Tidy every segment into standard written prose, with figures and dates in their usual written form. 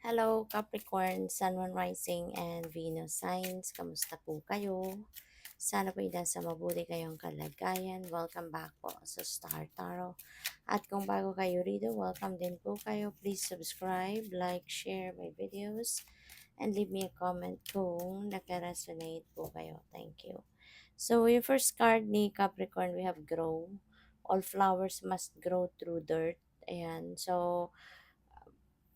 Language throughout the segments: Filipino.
Hello Capricorn, Sun, Moon, Rising, and Venus signs. Kamusta po kayo? Sana po nasa mabuti kayong kalagayan. Welcome back po sa Star Tarot. At kung bago kayo rito, welcome din po kayo. Please subscribe, like, share my videos, and leave me a comment kung naka-resonate po kayo. Thank you. So, yung first card ni Capricorn, we have grow. All flowers must grow through dirt. Ayan. So,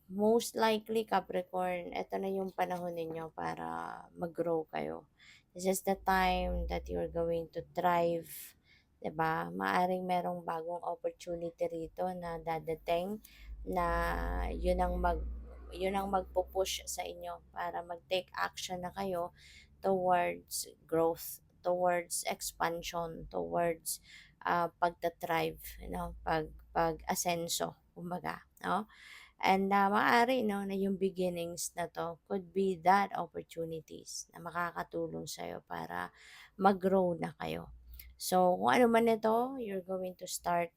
most likely Capricorn, ito na yung panahon ninyo para mag-grow kayo. This is the time that you're going to thrive. 'Di ba? Maaring merong bagong opportunity rito na dadating na yun ang magpo-push sa inyo para mag-take action na kayo towards growth, towards expansion, towards pagta-thrive, pag-asenso, kumbaga, no? And maaari no, na yung beginnings na to could be that opportunities na makakatulong sa'yo para mag-grow na kayo. So, kung ano man ito, you're going to start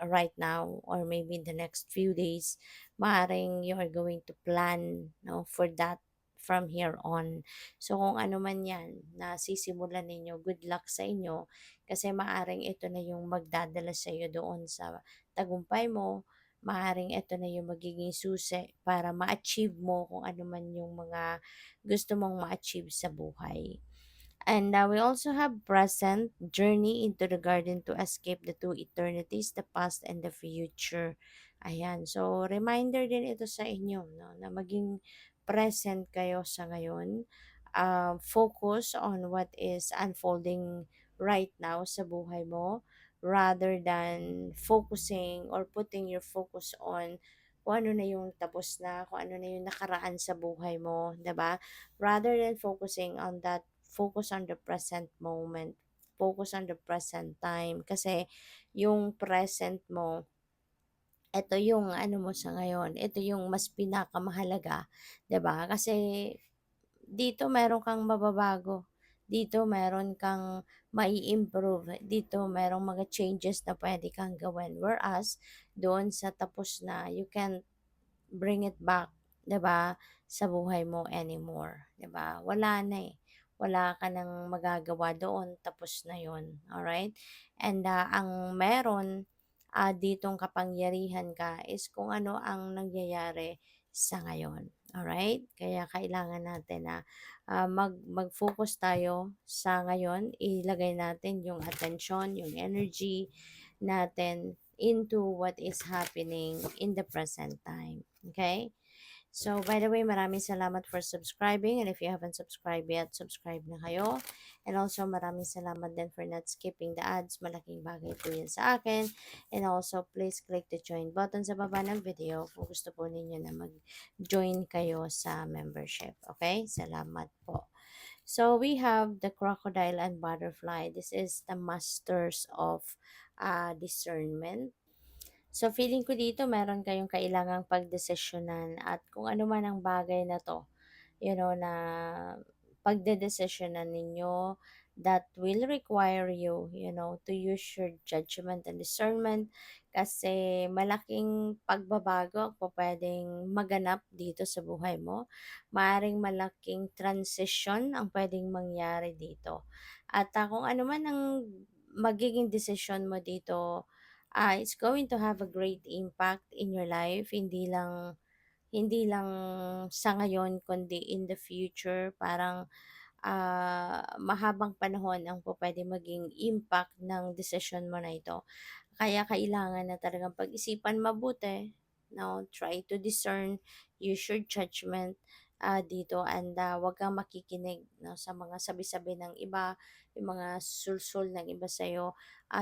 right now or maybe in the next few days, maaring you are going to plan no, for that from here on. So, kung ano man yan na sisimulan ninyo, good luck sa inyo kasi maaring ito na yung magdadala sa iyo doon sa tagumpay mo. Maaring ito na yung magiging susi para ma-achieve mo kung ano man yung mga gusto mong ma-achieve sa buhay. And we also have present journey into the garden to escape the two eternities, the past and the future. Ayan. So, reminder din ito sa inyo, no, na maging present kayo sa ngayon. Focus on what is unfolding right now sa buhay mo rather than focusing or putting your focus on kung ano na yung tapos na, kung ano na yung nakaraan sa buhay mo, 'di ba? Rather than focusing on that, focus on the present moment, focus on the present time. Kasi yung present mo, ito yung ano mo sa ngayon, ito yung mas pinakamahalaga, 'di ba? Kasi dito meron kang mababago. Dito meron kang mai-improve. Dito merong mga changes na pwede kang gawin. Whereas, doon sa tapos na, you can bring it back, 'di ba, sa buhay mo anymore, 'di ba? Wala na eh. Wala ka nang magagawa doon, tapos na 'yon. All right? And ang meron ditong kapangyarihan ka is kung ano ang nangyayari sa ngayon. All right? Kaya kailangan natin na mag-focus tayo sa ngayon, ilagay natin yung attention, yung energy natin into what is happening in the present time. Okay? So, by the way, maraming salamat for subscribing. And if you haven't subscribed yet, subscribe na kayo. And also, maraming salamat din for not skipping the ads. Malaking bagay po yun sa akin. And also, please click the join button sa baba ng video kung gusto po ninyo na mag-join kayo sa membership. Okay? Salamat po. So, we have the crocodile and butterfly. This is the masters of discernment. So, feeling ko dito meron kayong kailangang pagdesisyonan at kung ano man ang bagay na to, na pagdedesisyonan ninyo that will require you, to use your judgment and discernment kasi malaking pagbabago ang pwedeng maganap dito sa buhay mo. Maaring malaking transition ang pwedeng mangyari dito. At kung ano man ang magiging decision mo dito, it's going to have a great impact in your life, hindi lang sa ngayon kundi in the future. Parang mahabang panahon ang pupuwedeng maging impact ng desisyon mo na ito. Kaya kailangan na talagang pag-isipan mabuti, no? Try to discern, use your judgment dito, and 'wag kang makikinig, no, sa mga sabi-sabi ng iba, yung mga sulsul ng iba sa'yo.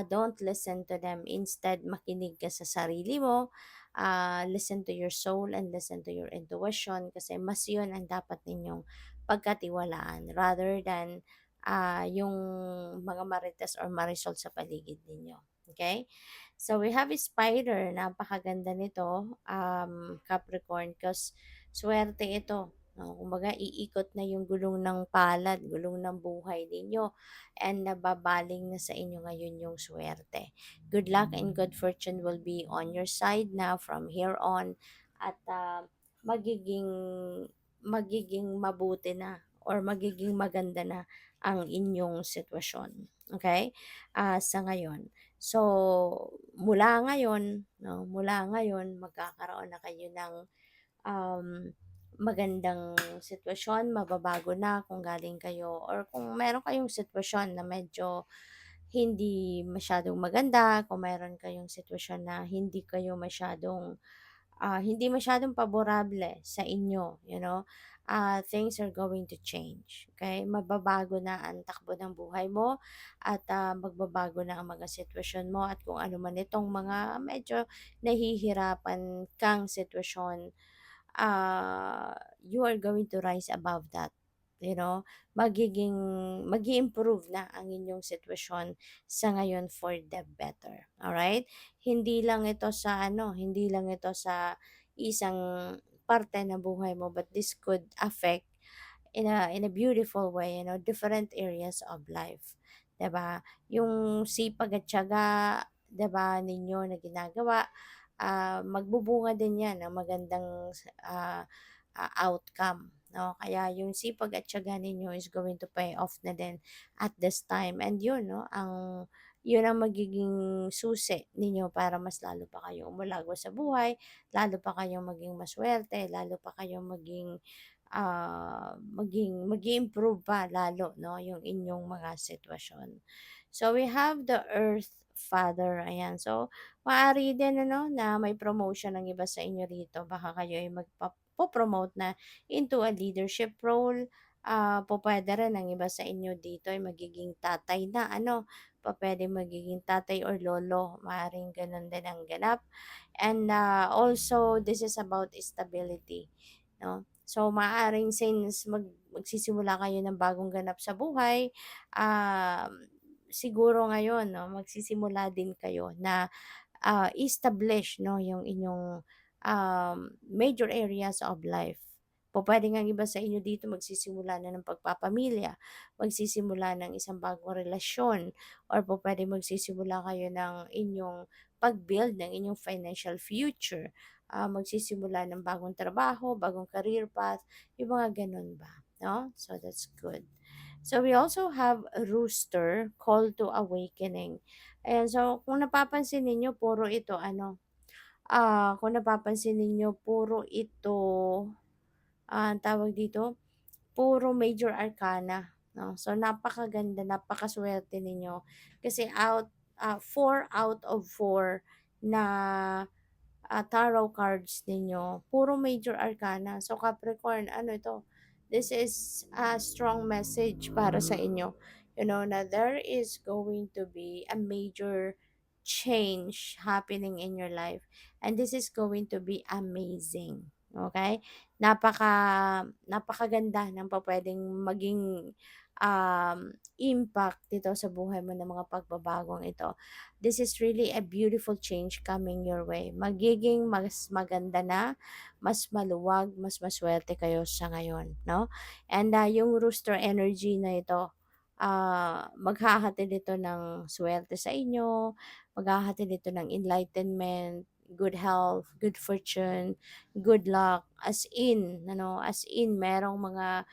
Don't listen to them. Instead, makinig ka sa sarili mo, listen to your soul and listen to your intuition kasi mas yun ang dapat ninyong pagkatiwalaan rather than yung mga marites or marisol sa paligid ninyo. Okay? So, we have a spider. Napakaganda nito, Capricorn, because swerte ito. No? Kumbaga, iikot na yung gulong ng palad, gulong ng buhay ninyo, and nababaling na sa inyo ngayon yung swerte. Good luck and good fortune will be on your side now from here on. At magiging magiging mabuti na or magiging maganda na ang inyong sitwasyon, okay, sa ngayon. So, mula ngayon magkakaroon na kayo ng, um, magandang sitwasyon, mababago na kung galing kayo or kung meron kayong sitwasyon na medyo hindi masyadong maganda, kung meron kayong sitwasyon na hindi masyadong paborable sa inyo, things are going to change, okay? Mababago na ang takbo ng buhay mo at magbabago na ang mga sitwasyon mo at kung ano man itong mga medyo nahihirapan kang sitwasyon, you are going to rise above that. You know, mag improve na ang inyong sitwasyon sa ngayon for the better. Alright? Hindi lang ito sa isang parte ng buhay mo, but this could affect in a beautiful way, different areas of life. 'Di ba? Yung sipag at tiyaga, 'di ba, ninyo na ginagawa, magbubunga din 'yan ng magandang outcome, 'no? Kaya yung sipag at tiyaga ninyo is going to pay off na din at this time and yun ang magiging susi ninyo para mas lalo pa kayong umulago sa buhay, lalo pa kayong maging maswerte, lalo pa kayong mag-i-improve pa lalo 'no, yung inyong mga sitwasyon. So, we have the Earth Father, ayan. So, maaari din na may promotion ng iba sa inyo rito. Baka kayo ay promote na into a leadership role. Pupuwede rin ang iba sa inyo dito ay magiging tatay na pupuwedeng magiging tatay or lolo, maaaring gano'n din ang ganap. And, also this is about stability, 'no. So, maaaring since magsisimula kayo ng bagong ganap sa buhay, siguro ngayon 'no, magsisimula din kayo na establish 'no, yung inyong, major areas of life. Pupuwede ngang iba sa inyo dito magsisimula na ng pagpapamilya, magsisimula ng isang bagong relasyon, or pupuwedeng magsisimula kayo ng inyong pag-build ng inyong financial future, magsisimula ng bagong trabaho, bagong career path, yung mga gano'n ba, 'no? So, that's good. So, we also have a rooster, call to awakening. Ayan, so kung napapansin ninyo kung napapansin ninyo puro ito, ang tawag dito, puro major arcana, 'no. So napakaganda, napakasuwerte ninyo kasi 4 out of 4 na tarot cards ninyo, puro major arcana. So Capricorn, ano ito, this is a strong message para sa inyo. Na there is going to be a major change happening in your life. And this is going to be amazing. Okay? Napakaganda ng pwedeng maging impact dito sa buhay mo ng mga pagbabagong ito. This is really a beautiful change coming your way. Magiging mas maganda na, mas maluwag, mas maswerte kayo sa ngayon, no? And yung rooster energy na ito, maghahatid ito ng swerte sa inyo, maghahatid ito ng enlightenment, good health, good fortune, good luck, as in, merong mga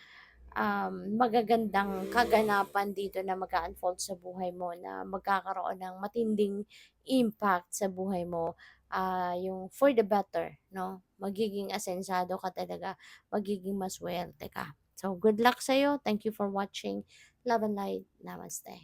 magagandang kaganapan dito na mag unfold sa buhay mo na magkakaroon ng matinding impact sa buhay mo, yung for the better, 'no? Magiging asensado ka talaga, magiging maswerte ka. So, good luck sa'yo. Thank you for watching. Love and light. Namaste.